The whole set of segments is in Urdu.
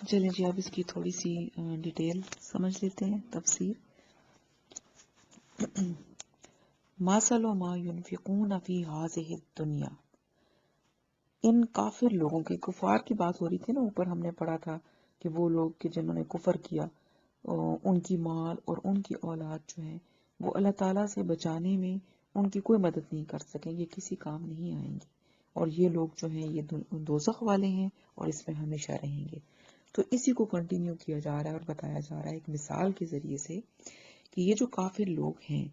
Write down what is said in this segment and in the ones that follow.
چلیں جی اب اس کی تھوڑی سی ڈیٹیل سمجھ لیتے ہیں، تفسیر۔ مَثَلُ مَا يُنْفِقُونَ فِي هَٰذِهِ الدُّنْيَا، ان کافر لوگوں کی، کفار کی بات ہو رہی تھی نا، اوپر ہم نے پڑھا تھا کہ وہ لوگ کہ جنہوں نے کفر کیا، ان کی مال اور ان کی اولاد جو ہے وہ اللہ تعالیٰ سے بچانے میں ان کی کوئی مدد نہیں کر سکیں گے، کسی کام نہیں آئیں گے، اور یہ لوگ جو ہیں یہ دوزخ والے ہیں اور اس میں ہمیشہ رہیں گے۔ تو اسی کو کنٹینیو کیا جا رہا ہے اور بتایا جا رہا ہے ایک مثال کے ذریعے سے کہ یہ جو کافر لوگ ہیں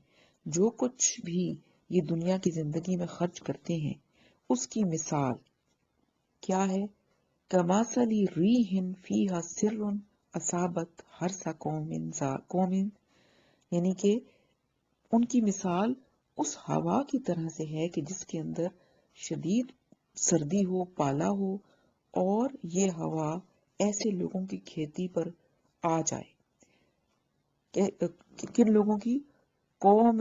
جو کچھ بھی یہ دنیا کی زندگی میں خرچ کرتے ہیں اس کی مثال کیا ہے؟ کمثل ریح فیہا سر اصابت حرث قوم، یعنی کہ ان کی مثال اس ہوا کی طرح سے ہے کہ جس کے اندر شدید سردی ہو، پالا ہو، اور یہ ہوا ایسے لوگوں کی کھیتی پر آ جائے۔ کن لوگوں کی؟ قوم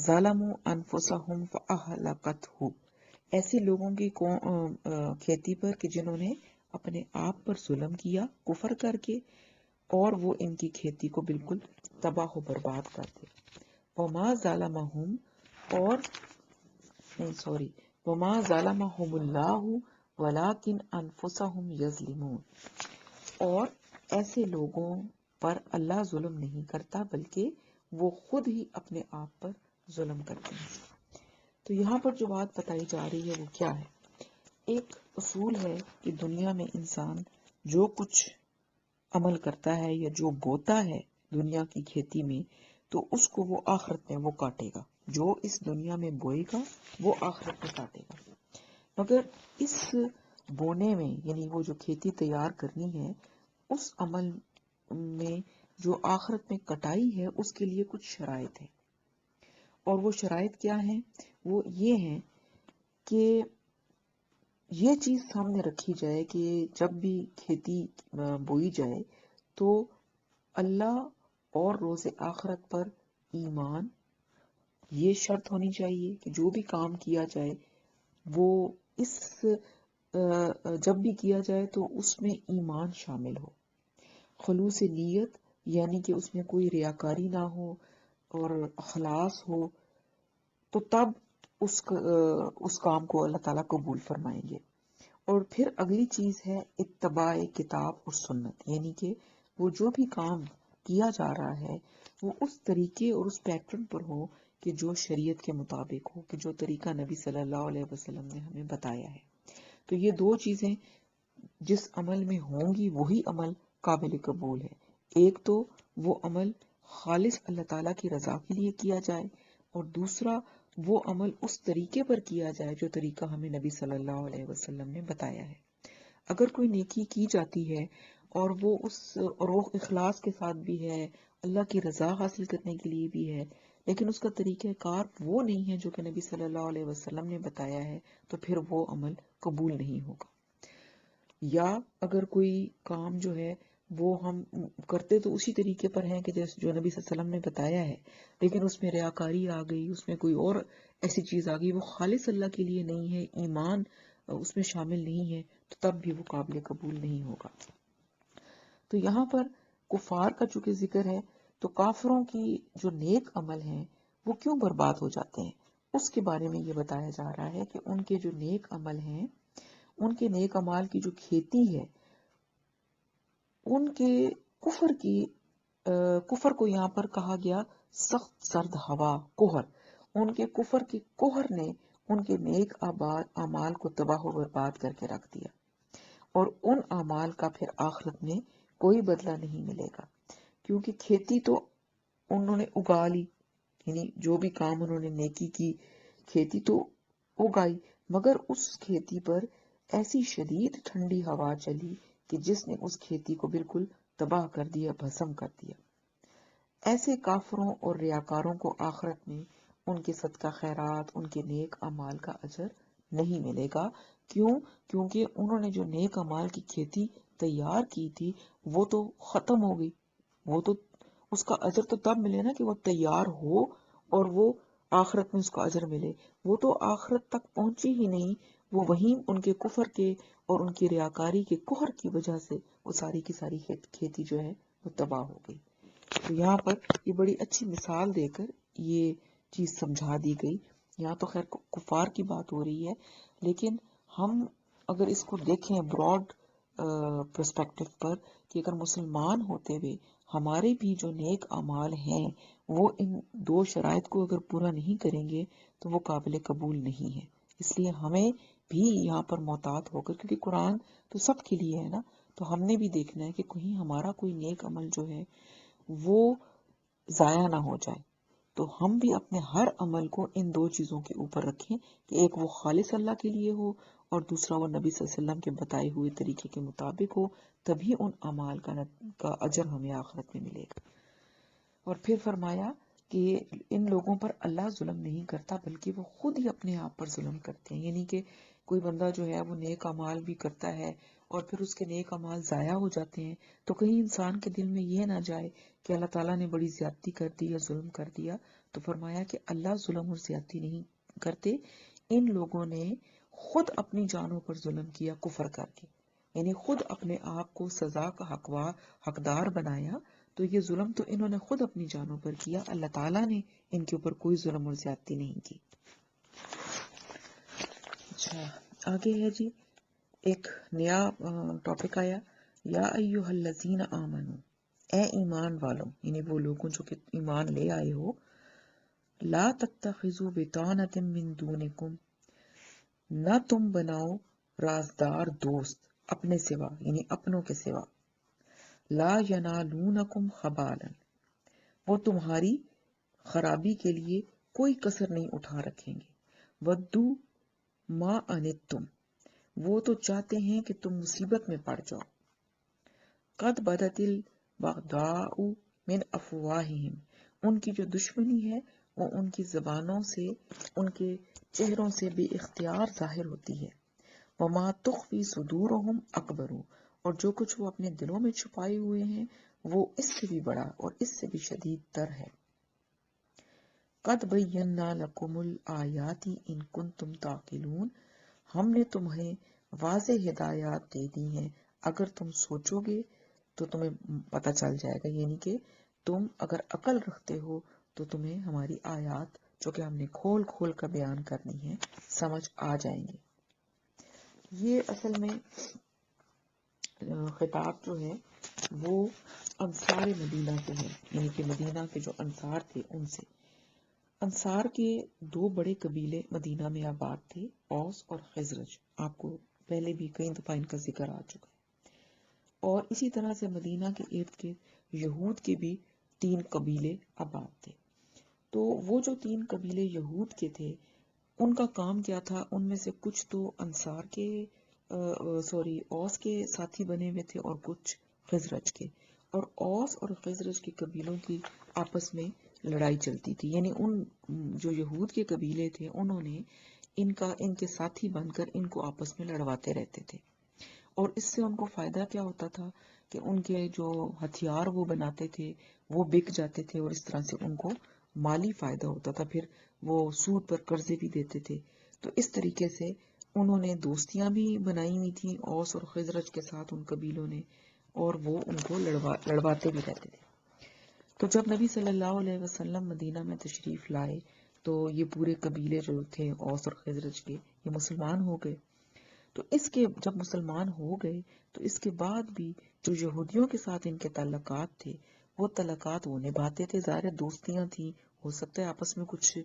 ظلموا انفسہم فاہلکتہ، ایسے لوگوں کی کھیتی پر کہ جنہوں نے اپنے آپ پر ظلم کیا کفر کر کے، اور وہ ان کی کھیتی کو بالکل تباہ و برباد کر دے۔ وما ظلمہم، اور وما ظلمہم اللہ ولکن انفسہم یظلمون، اور ایسے لوگوں پر اللہ ظلم نہیں کرتا بلکہ وہ خود ہی اپنے آپ پر ظلم کرتے ہیں۔ تو یہاں پر جو بات بتائی جا رہی ہے وہ کیا ہے؟ ایک اصول ہے کہ دنیا میں انسان جو کچھ عمل کرتا ہے یا جو بوتا ہے دنیا کی کھیتی میں، تو اس کو وہ آخرت میں وہ کاٹے گا، جو اس دنیا میں بوئے گا وہ آخرت میں کاٹے گا۔ مگر اس بونے میں، یعنی وہ جو کھیتی تیار کرنی ہے، اس عمل میں جو آخرت میں کٹائی ہے اس کے لیے کچھ شرائط ہیں، اور وہ شرائط کیا ہیں؟ وہ یہ ہیں کہ یہ چیز سامنے رکھی جائے کہ جب بھی کھیتی بوئی جائے تو اللہ اور روز آخرت پر ایمان، یہ شرط ہونی چاہیے کہ جو بھی کام کیا جائے وہ اس جب بھی کیا جائے تو اس میں ایمان شامل ہو، خلوص نیت، یعنی کہ اس میں کوئی ریاکاری نہ ہو اور اخلاص ہو، تو تب اس کام کو اللہ تعالیٰ قبول فرمائیں گے۔ اور پھر اگلی چیز ہے اتباع کتاب اور سنت، یعنی کہ وہ جو بھی کام کیا جا رہا ہے وہ اس طریقے اور اس پیٹرن پر ہو کہ جو شریعت کے مطابق ہو، کہ جو طریقہ نبی صلی اللہ علیہ وسلم نے ہمیں بتایا ہے۔ تو یہ دو چیزیں جس عمل میں ہوں گی وہی عمل قابل قبول ہے۔ ایک تو وہ عمل خالص اللہ تعالیٰ کی رضا کے لیے کیا جائے، اور دوسرا وہ عمل اس طریقے پر کیا جائے جو طریقہ ہمیں نبی صلی اللہ علیہ وسلم نے بتایا ہے۔ اگر کوئی نیکی کی جاتی ہے اور وہ اخلاص کے ساتھ بھی ہے، اللہ کی رضا حاصل کرنے کے لیے بھی ہے، لیکن اس کا طریقہ کار وہ نہیں ہے جو کہ نبی صلی اللہ علیہ وسلم نے بتایا ہے، تو پھر وہ عمل قبول نہیں ہوگا۔ یا اگر کوئی کام جو ہے وہ ہم کرتے تو اسی طریقے پر ہیں کہ جیسے جو نبی صلی اللہ علیہ وسلم نے بتایا ہے، لیکن اس میں ریاکاری آ گئی، اس میں کوئی اور ایسی چیز آ گئی، وہ خالص اللہ کے لیے نہیں ہے، ایمان اس میں شامل نہیں ہے، تو تب بھی وہ قابل قبول نہیں ہوگا۔ تو یہاں پر کفار کا چونکہ ذکر ہے، تو کافروں کی جو نیک عمل ہیں وہ کیوں برباد ہو جاتے ہیں، اس کے بارے میں یہ بتایا جا رہا ہے کہ ان کے جو نیک عمل ہیں، ان کے نیک اعمال کی جو کھیتی ہے، ان کے کفر کو یہاں پر کہا گیا سخت سرد ہوا، کوہر، ان کے کفر کی کوہر نے ان کے نیک اعمال کو تباہ و برباد کر کے رکھ دیا، اور ان اعمال کا پھر آخرت میں کوئی بدلہ نہیں ملے گا، کیونکہ کھیتی تو انہوں نے اگا لی، یعنی جو بھی کام انہوں نے نیکی کی، کھیتی تو اگائی، مگر اس کھیتی پر ایسی شدید ٹھنڈی ہوا چلی کہ جس نے اس کھیتی کو بالکل تباہ کر دیا، بھسم کر دیا۔ ایسے کافروں اور ریاکاروں کو آخرت میں ان کے صدقہ خیرات، ان کے نیک اعمال کا اجر نہیں ملے گا۔ کیوں؟ کیونکہ انہوں نے جو نیک اعمال کی کھیتی تیار کی تھی وہ تو ختم ہو گئی، وہ تو اس کا اجر تو تب ملے نا کہ وہ تیار ہو اور وہ آخرت میں اس کا اجر ملے، وہ تو آخرت تک پہنچی ہی نہیں، وہ وہیں ان کے کفر کے اور ان کی ریاکاری کے قہر کی وجہ سے وہ ساری کی ساری کھیتی جو ہے وہ تباہ ہو گئی. تو یہاں پر یہ بڑی اچھی مثال دے کر یہ چیز سمجھا دی گئی. یہاں تو خیر کفار کی بات ہو رہی ہے، لیکن ہم اگر اس کو دیکھیں براڈ پرسپیکٹو پر کہ اگر مسلمان ہوتے ہوئے ہمارے بھی جو نیک اعمال ہیں وہ ان دو شرائط کو اگر پورا نہیں کریں گے تو وہ قابل قبول نہیں ہے. اس لیے ہمیں بھی یہاں پر محتاط ہو کر، کیونکہ قرآن تو سب کے لیے ہے نا، تو ہم نے بھی دیکھنا ہے کہ کہیں ہمارا کوئی نیک عمل جو ہے وہ ضائع نہ ہو جائے. تو ہم بھی اپنے ہر عمل کو ان دو چیزوں کے اوپر رکھیں کہ ایک وہ خالص اللہ کے لیے ہو اور دوسرا وہ نبی صلی اللہ علیہ وسلم کے بتائے ہوئے طریقے کے مطابق ہو، تبھی ان اعمال کا اجر ہمیں آخرت میں ملے گا. اور پھر فرمایا کہ ان لوگوں پر اللہ ظلم نہیں کرتا بلکہ وہ خود ہی اپنے آپ پر ظلم کرتے ہیں. یعنی کہ کوئی بندہ جو ہے وہ نیک اعمال بھی کرتا ہے اور پھر اس کے نیک اعمال ضائع ہو جاتے ہیں، تو کہیں انسان کے دل میں یہ نہ جائے کہ اللہ تعالیٰ نے بڑی زیادتی کر دی یا ظلم کر دیا. تو فرمایا کہ اللہ ظلم اور زیادتی نہیں کرتے، ان لوگوں نے خود اپنی جانوں پر ظلم کیا کفر کر کے، یعنی خود اپنے آپ کو سزا کا حقدار بنایا. تو یہ ظلم تو انہوں نے خود اپنی جانوں پر کیا، اللہ تعالیٰ نے ان کے اوپر کوئی ظلم اور زیادتی نہیں کی. اچھا آگے ہے جی ایک نیا ٹاپک آیا، یا ایھا الذین آمنو، اے ایمان والوں، یعنی وہ لوگوں جو کہ ایمان لے آئے ہو، لا تتخذوا بطانۃ من دونکم، نہ تم بناؤ رازدار دوست اپنے سوا، یعنی اپنوں کے سوا، لا ینالونکم خبالا، وہ تمہاری خرابی کے لیے کوئی کسر نہیں اٹھا رکھیں گے، ودو ما انتم، وہ تو چاہتے ہیں کہ تم مصیبت میں پڑ جاؤ، قد بدت البغضاء من افواہہم، ان کی جو دشمنی ہے وہ ان کی زبانوں سے، ان کے چہروں سے بے اختیار ظاہر ہوتی ہے، وما تخفی صدورہم اکبر، اور جو کچھ وہ اپنے دلوں میں چھپائے ہوئے ہیں وہ اس سے بھی بڑا اور اس سے بھی شدید تر ہے. قد بینا لکم الآیات ان کنتم تعقلون، ہم نے تمہیں واضح ہدایات دے دی ہیں، اگر تم سوچو گے تو تمہیں پتہ چل جائے گا، یعنی کہ تم اگر عقل رکھتے ہو تو تمہیں ہماری آیات جو کہ ہم نے کھول کھول کر بیان کرنی ہے سمجھ آ جائیں گے. یہ اصل میں خطاب جو ہے وہ انصار مدینہ سے ہے، یعنی کہ مدینہ کے جو انصار تھے ان سے. انصار کے دو بڑے قبیلے مدینہ میں آباد تھے، اوس اور خزرج، آپ کو پہلے بھی کئی دفعہ ان کا ذکر آ چکا ہے. اور اسی طرح سے مدینہ کے ارد گرد یہود کے بھی 3 قبیلے آباد تھے. تو وہ جو 3 قبیلے یہود کے تھے ان کا کام کیا تھا، ان میں سے کچھ تو انصار کے اوس کے ساتھی بنے ہوئے تھے اور کچھ خزرج کے، اور اوس اور خزرج کے قبیلوں کی آپس میں لڑائی چلتی تھی. یعنی ان جو یہود کے قبیلے تھے انہوں نے ان کے ساتھی بن کر ان کو آپس میں لڑواتے رہتے تھے، اور اس سے ان کو فائدہ کیا ہوتا تھا کہ ان کے جو ہتھیار وہ بناتے تھے وہ بک جاتے تھے، اور اس طرح سے ان کو مالی فائدہ ہوتا تھا، پھر وہ سود پر قرضے بھی دیتے تھے. تو اس طریقے سے انہوں نے دوستیاں بھی بنائی ہوئی تھیں اوس اور خزرج کے ساتھ ان قبیلوں نے، اور وہ ان کو لڑواتے بھی رہتے تھے. تو جب نبی صلی اللہ علیہ وسلم مدینہ میں تشریف لائے تو یہ پورے قبیلے جو تھے اوس اور خزرج کے یہ مسلمان ہو گئے. تو اس کے جب مسلمان ہو گئے تو اس کے بعد بھی جو یہودیوں کے ساتھ ان کے تعلقات تھے وہ تعلقات وہ نبھاتے تھے. ظاہر دوستیاں تھیں، ہو سکتا ہے آپس میں کچھ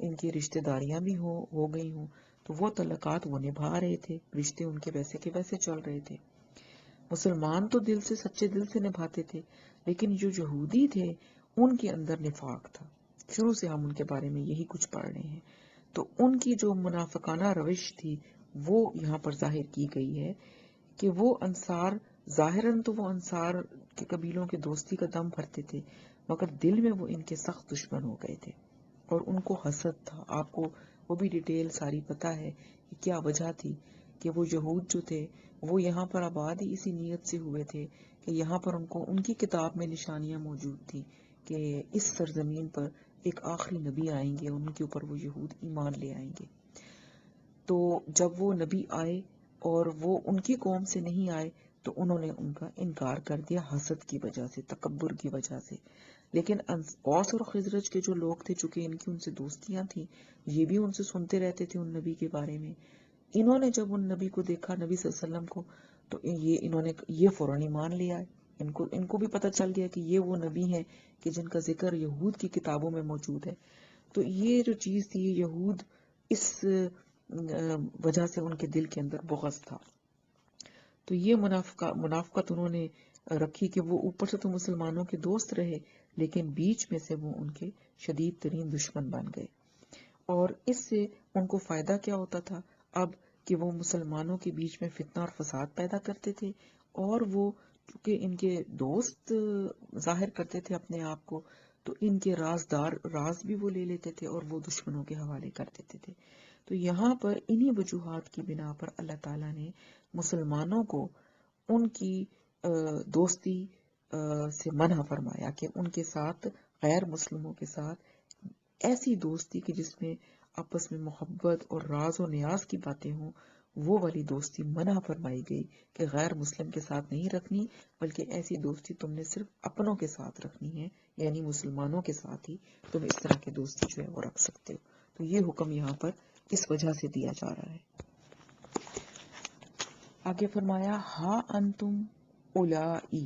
ان کی رشتہ داریاں بھی ہو گئی ہوں، تو وہ تعلقات وہ نبھا رہے تھے، رشتے ان کے ویسے کے ویسے چل رہے تھے. مسلمان تو دل سے، سچے دل سے نبھاتے تھے، لیکن جو یہودی تھے ان کے اندر نفاق تھا. شروع سے ہم ان کے بارے میں یہی کچھ پڑھ رہے ہیں. تو ان کی جو منافقانہ روش تھی وہ یہاں پر ظاہر کی گئی ہے کہ وہ انصار ظاہراً تو وہ انصار کے قبیلوں کے دوستی کا دم بھرتے تھے، مگر دل میں وہ ان کے سخت دشمن ہو گئے تھے اور ان کو حسد تھا. آپ کو وہ بھی ڈیٹیل ساری پتہ ہے کہ کیا وجہ تھی کہ وہ یہود جو تھے وہ یہاں پر آباد ہی اسی نیت سے ہوئے تھے کہ یہاں پر ان کی کتاب میں نشانیاں موجود تھی کہ اس سرزمین پر ایک آخری نبی آئیں گے، ان کے اوپر وہ یہود ایمان لے آئیں گے. تو جب وہ نبی آئے اور وہ ان کی قوم سے نہیں آئے تو انہوں نے ان کا انکار کر دیا حسد کی وجہ سے، تکبر کی وجہ سے. لیکن اوس اور خزرج کے جو لوگ تھے، چونکہ ان کی ان سے دوستیاں تھیں، یہ بھی ان سے سنتے رہتے تھے ان نبی کے بارے میں. انہوں نے جب ان نبی کو دیکھا، نبی صلی اللہ علیہ وسلم کو، تو انہوں نے یہ فوراً ایمان لیا ہے. ان کو بھی پتہ چل گیا کہ یہ وہ نبی ہیں کہ جن کا ذکر یہود کی کتابوں میں موجود ہے. تو یہ جو چیز تھی، یہود اس وجہ سے ان کے دل کے اندر بغض تھا. تو یہ منافقت انہوں نے رکھی کہ وہ اوپر سے تو مسلمانوں کے دوست رہے، لیکن بیچ میں سے وہ ان کے شدید ترین دشمن بن گئے. اور اس سے ان کو فائدہ کیا ہوتا تھا اب، کہ وہ مسلمانوں کے بیچ میں فتنہ اور فساد پیدا کرتے تھے، اور وہ چونکہ ان کے دوست ظاہر کرتے تھے اپنے آپ کو، تو ان کے راز بھی وہ لے لیتے تھے اور وہ دشمنوں کے حوالے کر دیتے تھے. تو یہاں پر انہی وجوہات کی بنا پر اللہ تعالیٰ نے مسلمانوں کو ان کی دوستی سے منع فرمایا کہ ان کے ساتھ، غیر مسلموں کے ساتھ ایسی دوستی کہ جس میں آپس میں محبت اور راز و نیاز کی باتیں ہوں، وہ والی دوستی منع فرمائی گئی کہ غیر مسلم کے ساتھ نہیں رکھنی، بلکہ ایسی دوستی تم نے صرف اپنوں کے ساتھ رکھنی ہے، یعنی مسلمانوں کے ساتھ ہی تم اس طرح کی دوستی جو ہے وہ رکھ سکتے ہو. تو یہ حکم یہاں پر اس وجہ سے دیا جا رہا ہے. آگے فرمایا ہاں انتم اولائی،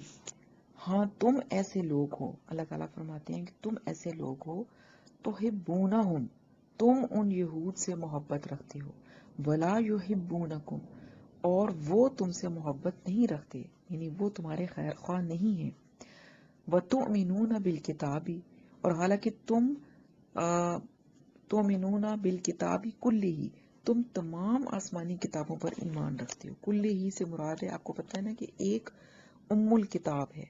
ہاں تم ایسے لوگ ہو. اللہ تعالیٰ فرماتے ہیں کہ تم ایسے لوگ ہو، تحبونہم، تم ان یہود سے محبت رکھتے ہو، ولا یحبونکم، اور وہ تم سے محبت نہیں رکھتے، یعنی وہ تمہارے خیر خواہ نہیں ہیں. وتؤمنون بالکتاب، اور حالانکہ تم تؤمنون بالکتاب کلہ، تم تمام آسمانی کتابوں پر ایمان رکھتے ہو. کلہ سے مراد ہے، آپ کو پتہ ہے نا کہ ایک ام الکتاب ہے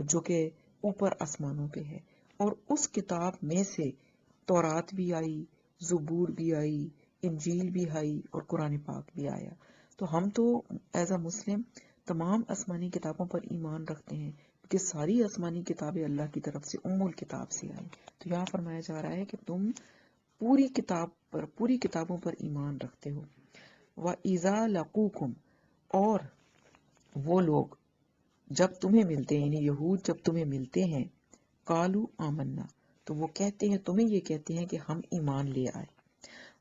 جو کہ اوپر آسمانوں پہ ہے، اور اس کتاب میں سے تورات بھی آئی، زبور بھی آئی، انجیل بھی آئی، اور قرآن پاک بھی آیا. تو ہم تو ایز اے مسلم تمام آسمانی کتابوں پر ایمان رکھتے ہیں، کہ ساری آسمانی کتابیں اللہ کی طرف سے ام الکتاب سے آئیں. تو یہاں فرمایا جا رہا ہے کہ تم پوری کتابوں پر ایمان رکھتے ہو. وَإِذَا لَقُوكُمْ، اور وہ لوگ جب تمہیں ملتے ہیں، یعنی یہود جب تمہیں ملتے ہیں، قَالُوا آمَنَّا، تو وہ کہتے ہیں، تمہیں یہ کہتے ہیں کہ ہم ایمان لے آئے.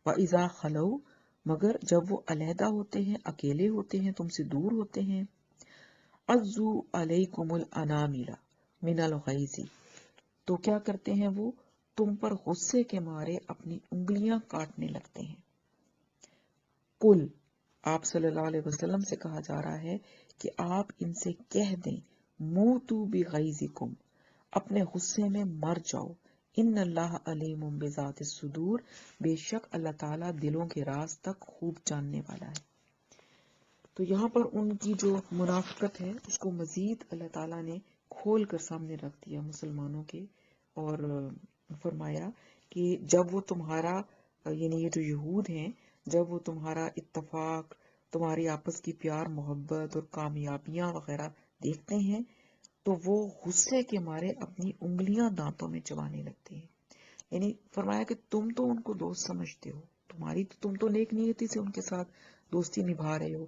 وَإِذَا خَلَوْا، مگر جب وہ علیحدہ ہوتے ہیں، اکیلے ہوتے ہیں، تم سے دور ہوتے ہیں، عَزُّوا عَلَيْكُمُ الْأَنَامِلَ مِنَ الْغَيْظِ، تو کیا کرتے ہیں وہ تم پر غصے کے مارے اپنی انگلیاں کاٹنے لگتے ہیں. قل، آپ صلی اللہ علیہ وسلم سے کہا جا رہا ہے کہ آپ ان سے کہہ دیں، موتوا بغیظکم، اپنے غصے میں مر جاؤ. ان اللہ علیم بذات الصدور، بے شک اللہ تعالیٰ دلوں کے راز تک خوب جاننے والا ہے. تو یہاں پر ان کی جو منافقت ہے اس کو مزید اللہ تعالیٰ نے کھول کر سامنے رکھ دیا مسلمانوں کے، اور فرمایا کہ جب وہ تمہارا، یعنی یہ جو یہود ہیں، جب وہ تمہارا اتفاق، تمہاری آپس کی پیار محبت اور کامیابیاں وغیرہ دیکھتے ہیں، تو وہ غصے کے مارے اپنی انگلیاں دانتوں میں چبانے لگتے ہیں. یعنی فرمایا کہ تم تو ان کو دوست سمجھتے ہو، تم تو نیک نیتی سے ان کے ساتھ دوستی نبھا رہے ہو،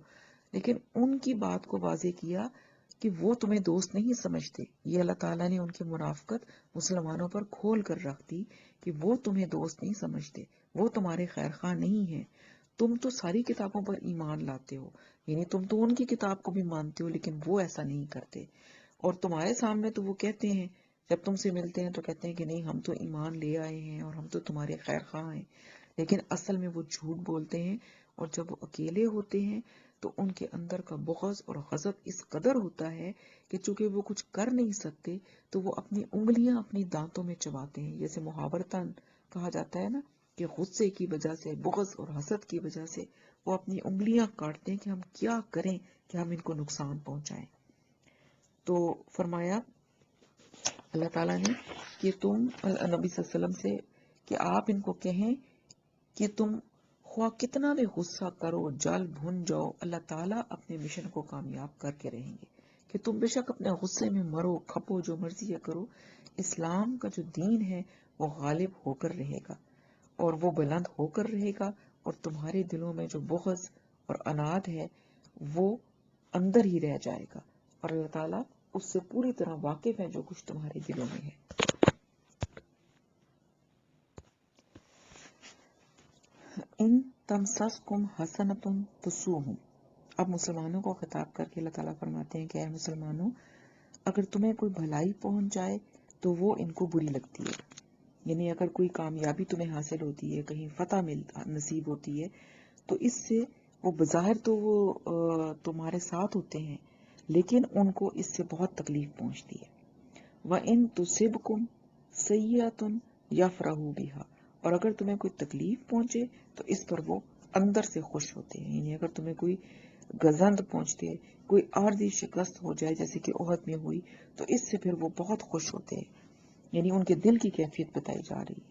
لیکن ان کی بات کو واضح کیا کہ وہ تمہیں دوست نہیں سمجھتے. یہ اللہ تعالیٰ نے ان کی منافقت مسلمانوں پر کھول کر رکھ دی کہ وہ تمہیں دوست نہیں سمجھتے، وہ تمہارے خیر خواہ نہیں ہیں. تم تو ساری کتابوں پر ایمان لاتے ہو، یعنی تم تو ان کی کتاب کو بھی مانتے ہو، لیکن وہ ایسا نہیں کرتے. اور تمہارے سامنے تو وہ کہتے ہیں، جب تم سے ملتے ہیں تو کہتے ہیں کہ نہیں ہم تو ایمان لے آئے ہیں اور ہم تو تمہارے خیر خواہ ہیں، لیکن اصل میں وہ جھوٹ بولتے ہیں. اور جب وہ اکیلے ہوتے ہیں تو ان کے اندر کا بغض اور غضب اس قدر ہوتا ہے کہ چونکہ وہ کچھ کر نہیں سکتے تو وہ اپنی انگلیاں اپنی دانتوں میں چباتے ہیں. جیسے محاورتاً کہا جاتا ہے نا کہ غصے کی وجہ سے، بغض اور حسد کی وجہ سے وہ اپنی انگلیاں کاٹتے ہیں کہ ہم کیا کریں کہ ہم ان کو نقصان پہنچائیں. تو فرمایا اللہ تعالیٰ نے کہ تم نبی صلی اللہ علیہ وسلم سے کہ آپ ان کو کہیں کہ تم خواہ کتنا بھی غصہ کرو، جل بھن جاؤ، اللہ تعالیٰ اپنے مشن کو کامیاب کر کے رہیں گے. کہ تم بے شک اپنے غصے میں مرو، کھپو، جو مرضی ہے کرو، اسلام کا جو دین ہے وہ غالب ہو کر رہے گا، اور وہ بلند ہو کر رہے گا، اور تمہارے دلوں میں جو بغض اور اناد ہے وہ اندر ہی رہ جائے گا، اور اللہ تعالیٰ اس سے پوری طرح واقف ہے جو کچھ تمہارے دلوں میں ہے۔ ان تمسسکم حسنۃ تسؤہم، اب مسلمانوں کو خطاب کر کے اللہ تعالیٰ فرماتے ہیں کہ اے مسلمانوں، اگر تمہیں کوئی بھلائی پہنچ جائے تو وہ ان کو بری لگتی ہے، یعنی اگر کوئی کامیابی تمہیں حاصل ہوتی ہے، کہیں فتح نصیب ہوتی ہے، تو اس سے وہ بظاہر تو وہ تمہارے ساتھ ہوتے ہیں، لیکن ان کو اس سے بہت تکلیف پہنچتی ہے۔ وَإِن تُصِبْكُمْ سَيِّئَةٌ يَفْرَحُوا بِهَا، اور اگر تمہیں کوئی تکلیف پہنچے تو اس پر وہ اندر سے خوش ہوتے ہیں، یعنی اگر تمہیں کوئی گزند پہنچتے، کوئی عارضی شکست ہو جائے جیسے کہ احد میں ہوئی، تو اس سے پھر وہ بہت خوش ہوتے ہیں، یعنی ان کے دل کی کیفیت بتائی جا رہی ہے۔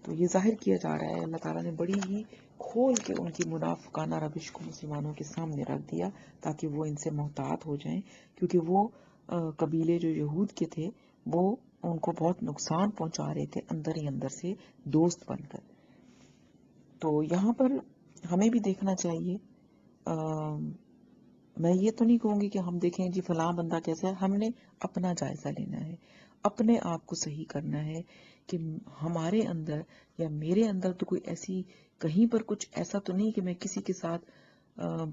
تو یہ ظاہر کیا جا رہا ہے اللہ تعالیٰ نے بڑی ہی کھول کے ان کی منافقانہ روش کو مسلمانوں کے سامنے رکھ دیا تاکہ وہ ان سے محتاط ہو جائیں، کیونکہ وہ قبیلے جو یہود کے تھے وہ ان کو بہت نقصان پہنچا رہے تھے اندر ہی اندر سے دوست بن کر۔ تو یہاں پر ہمیں بھی دیکھنا چاہیے، میں یہ تو نہیں کہوں گی کہ ہم دیکھیں جی فلاں بندہ کیسا ہے، ہم نے اپنا جائزہ لینا ہے، اپنے آپ کو صحیح کرنا ہے کہ ہمارے اندر یا میرے اندر تو کوئی ایسی کہیں پر کچھ ایسا تو نہیں کہ میں کسی کے ساتھ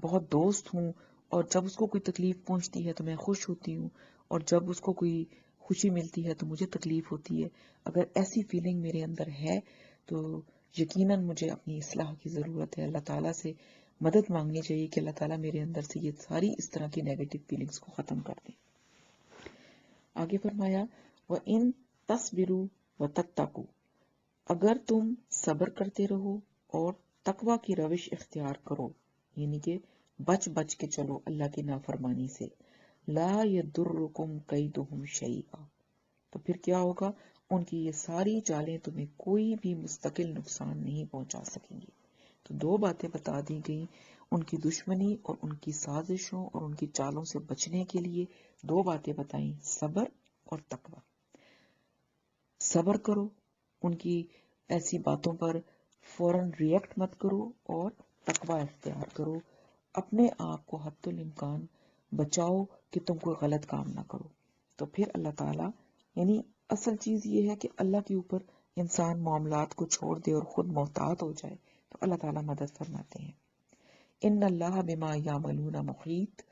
بہت دوست ہوں اور جب اس کو کوئی تکلیف پہنچتی ہے تو میں خوش ہوتی ہوں اور جب اس کو کوئی خوشی ملتی ہے تو مجھے تکلیف ہوتی ہے۔ اگر ایسی فیلنگ میرے اندر ہے تو یقیناً مجھے اپنی اصلاح کی ضرورت ہے، اللہ تعالیٰ سے مدد مانگنی چاہیے کہ اللہ تعالیٰ میرے اندر سے یہ ساری اس طرح کی نیگیٹو فیلنگز کو ختم کر دیں۔ آگے فرمایا وَإِن تَصْبِرُوا وَتَتَّقُوا، اگر تم صبر کرتے رہو اور تقوی کی روش اختیار کرو، یعنی کہ بچ بچ کے چلو اللہ کی نافرمانی سے، لا يَضُرُّكُمْ كَيْدُهُمْ شَيْئًا، تو پھر کیا ہوگا، ان کی یہ ساری چالیں تمہیں کوئی بھی مستقل نقصان نہیں پہنچا سکیں گی۔ تو دو باتیں بتا دی گئیں، ان کی دشمنی اور ان کی سازشوں اور ان کی چالوں سے بچنے کے لیے دو باتیں بتائیں، صبر اور تقوی۔ صبر کرو، ان کی ایسی باتوں پر فوراً ریئیکٹ مت کرو، اور تقوی اختیار کرو، اپنے آپ کو حد الامکان بچاؤ کہ تم کوئی غلط کام نہ کرو۔ تو پھر اللہ تعالیٰ، یعنی اصل چیز یہ ہے کہ اللہ کے اوپر انسان معاملات کو چھوڑ دے اور خود محتاط ہو جائے تو اللہ تعالیٰ مدد فرماتے ہیں۔ ان اللہ بما یعملون محیط،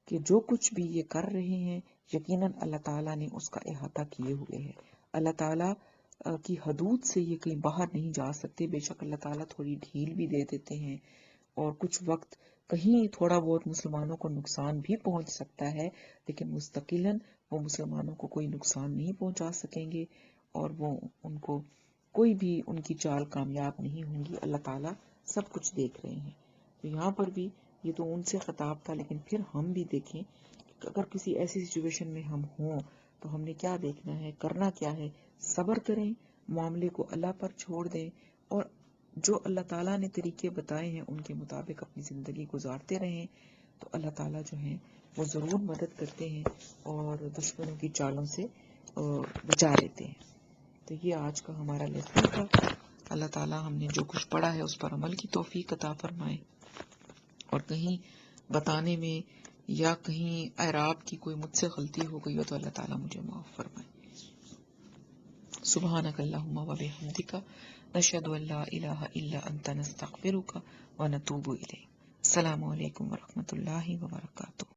کہ جو کچھ بھی یہ کر رہے ہیں یقیناً اللہ تعالیٰ نے اس کا احاطہ کیے ہوئے ہے۔ اللہ تعالیٰ کی حدود سے یہ کہیں باہر نہیں جا سکتے، بے شک اللہ تعالیٰ تھوڑی ڈھیل بھی دے دیتے ہیں اور کچھ وقت کہیں تھوڑا بہت مسلمانوں کو نقصان بھی پہنچ سکتا ہے، لیکن مستقلاً وہ مسلمانوں کو کوئی نقصان نہیں پہنچا سکیں گے اور وہ ان کو کوئی بھی ان کی چال کامیاب نہیں ہوں گی۔ اللہ تعالیٰ سب کچھ دیکھ رہے ہیں۔ تو یہاں پر بھی یہ تو ان سے خطاب تھا، لیکن پھر ہم بھی دیکھیں کہ اگر کسی ایسی سچویشن میں ہم ہوں تو ہم نے کیا دیکھنا ہے، کرنا کیا ہے، صبر کریں، معاملے کو اللہ پر چھوڑ دیں اور جو اللہ تعالیٰ نے طریقے بتائے ہیں ان کے مطابق اپنی زندگی گزارتے رہیں، تو اللہ تعالیٰ جو ہیں وہ ضرور مدد کرتے ہیں اور دشمنوں کی چالوں سے بچا لیتے ہیں۔ تو یہ آج کا ہمارا لیسن تھا۔ اللہ تعالیٰ ہم نے جو کچھ پڑھا ہے اس پر عمل کی توفیق عطا فرمائے، اور کہیں بتانے میں یا کہیں اعراب کی کوئی مجھ سے غلطی ہو گئی ہو تو اللہ تعالیٰ مجھے معاف فرمائے۔ سبحانک اللہم و بحمدک، نشہد ان لا الہ الا انت، نستغفرک و نتوب الیک۔ السلام علیکم ورحمۃ اللہ وبرکاتہ۔